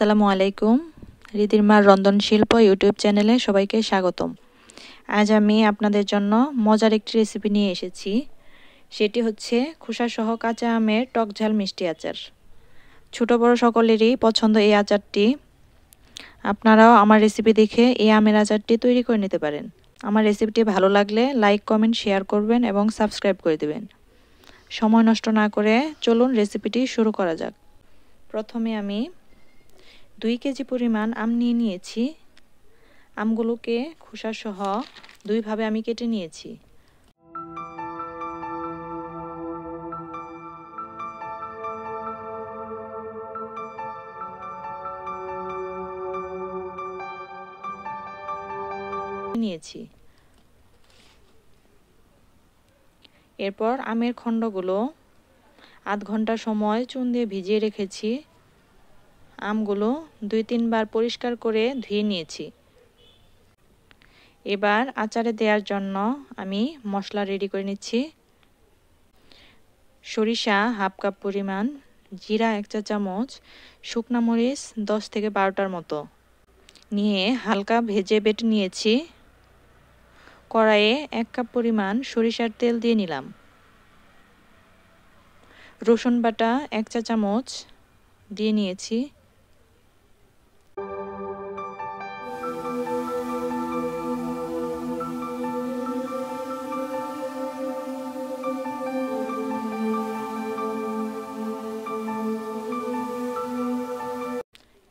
আসসালামু আলাইকুম। রিদির মার রন্ধনশিল্প ইউটিউব চ্যানেলে সবাইকে স্বাগতম। আজ আমি আপনাদের জন্য মজার একটি রেসিপি নিয়ে এসেছি। সেটি হচ্ছে খোসাসহ কাঁচা আমের টকঝাল মিষ্টি আচার। ছোট বড় সকলেরই পছন্দ এই আচারটি। আপনারাও আমার রেসিপি দেখে এই আমের আচারটি তৈরি করে নিতে পারেন। আমার রেসিপিটি ভালো লাগলে লাইক, কমেন্ট, শেয়ার করবেন এবং সাবস্ক্রাইব করে দেবেন। সময় নষ্ট না করে চলুন রেসিপিটি শুরু করা যাক। প্রথমে আমি 2 কেজি পরিমাণ আম নিয়েছি। আমগুলোকে খোসাসহ দুইভাবে আমি কেটে নিয়েছি। এরপর আমের খণ্ডগুলো আধ ঘন্টা সময় চুন দিয়ে ভিজিয়ে রেখেছি। আমগুলো 2-3 বার পরিষ্কার করে ধুয়ে নিয়েছি। এবার আচারে দেওয়ার জন্য আমি মশলা রেডি করে নিচ্ছি। সরিষা হাফ কাপ পরিমাণ, জিরা 1 চা চামচ, শুকনা মরিচ 10 থেকে 12টার মতো নিয়ে হালকা ভেজে বেটে নিয়েছি। কড়াইয়ে 1 কাপ পরিমাণ সরিষার তেল দিয়ে নিলাম। রসুন বাটা 1 চা চামচ দিয়ে নিয়েছি।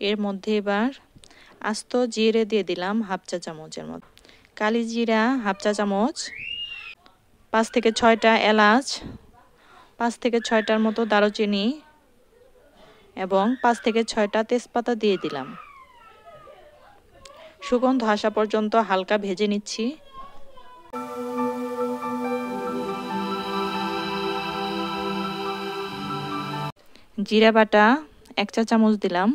এর মধ্যে এবার আস্ত জিরে দিয়ে দিলাম হাফ চা চামচের মতো, কালি জিরা হাফ চা চামচ, 5 থেকে 6টা এলাচ, 5 থেকে 6টার মতো দারুচিনি এবং 5 থেকে 6টা তেজপাতা দিয়ে দিলাম। সুগন্ধ আসা পর্যন্ত হালকা ভেজে নিচ্ছি। জিরা বাটা 1 চা চামচ দিলাম।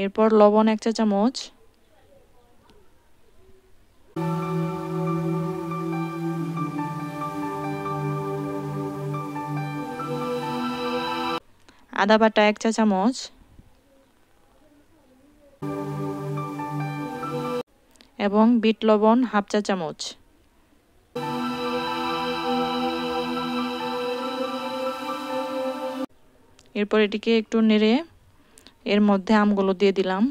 এরপর লবণ 1 চা চামচ, আদা বাটা 1 চা চামচ এবং বিট লবণ হাফ চা চামচ। এরপর এটিকে একটু নেড়ে এর মধ্যে আমগুলো দিয়ে দিলাম।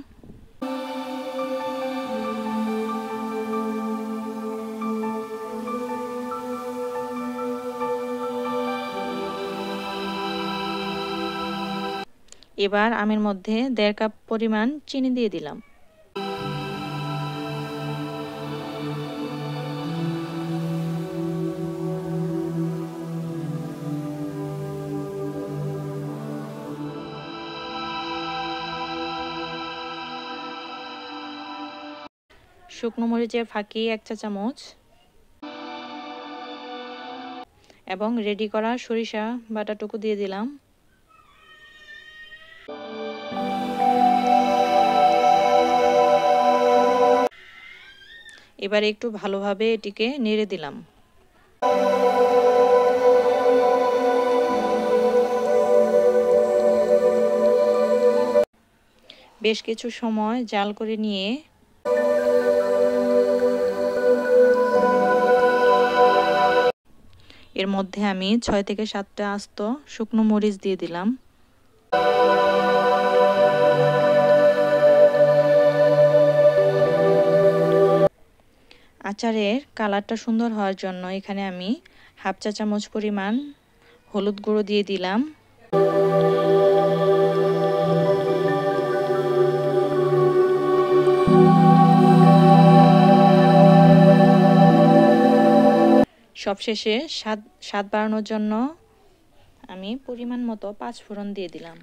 এবার আমের মধ্যে 1.5 কাপ পরিমাণ চিনি দিয়ে দিলাম। শুকনো মরিচের ফাঁকি 1 চা চামচ এবং রেডি করা সরিষা বাটাটুকু দিয়ে দিলাম। এবার একটু ভালোভাবে এটিকে নেড়ে দিলাম। বেশ কিছু সময় জাল করে নিয়ে এর মধ্যে আমি 6 থেকে 7টা আস্ত শুকনো মরিচ দিয়ে দিলাম। আচারের কালারটা সুন্দর হওয়ার জন্য এখানে আমি হাফ চা চামচ পরিমাণ হলুদ গুঁড়ো দিয়ে দিলাম। সবশেষে স্বাদ বাড়ানোর জন্য আমি পরিমাণ মতো 5 ফোড়ন দিয়ে দিলাম।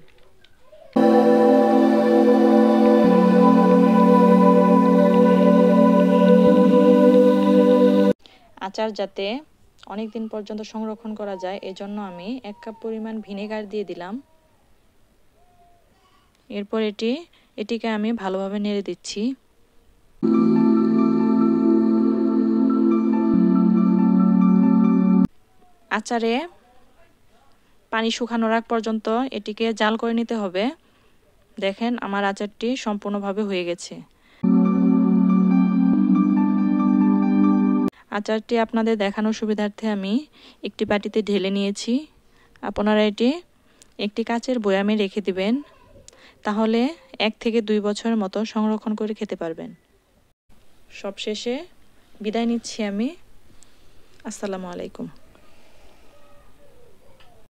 আচার যাতে অনেক দিন পর্যন্ত সংরক্ষণ করা যায় এজন্য আমি 1 কাপ পরিমাণ ভিনেগার দিয়ে দিলাম। এরপর এটিকে আমি ভালোভাবে নেড়ে দিচ্ছি। আচারে পানি শুকানোর আগ পর্যন্ত এটিকে জাল করে নিতে হবে। দেখেন আমার আচারটি সম্পূর্ণভাবে হয়ে গেছে। আচারটি আপনাদের দেখানোর সুবিধার্থে আমি একটি বাটিতে ঢেলে নিয়েছি। আপনারা এটি একটি কাচের বয়ামে রেখে দিবেন, তাহলে 1 থেকে 2 বছরের মতো সংরক্ষণ করে খেতে পারবেন। সবশেষে বিদায় নিচ্ছি আমি। আসসালামু আলাইকুম।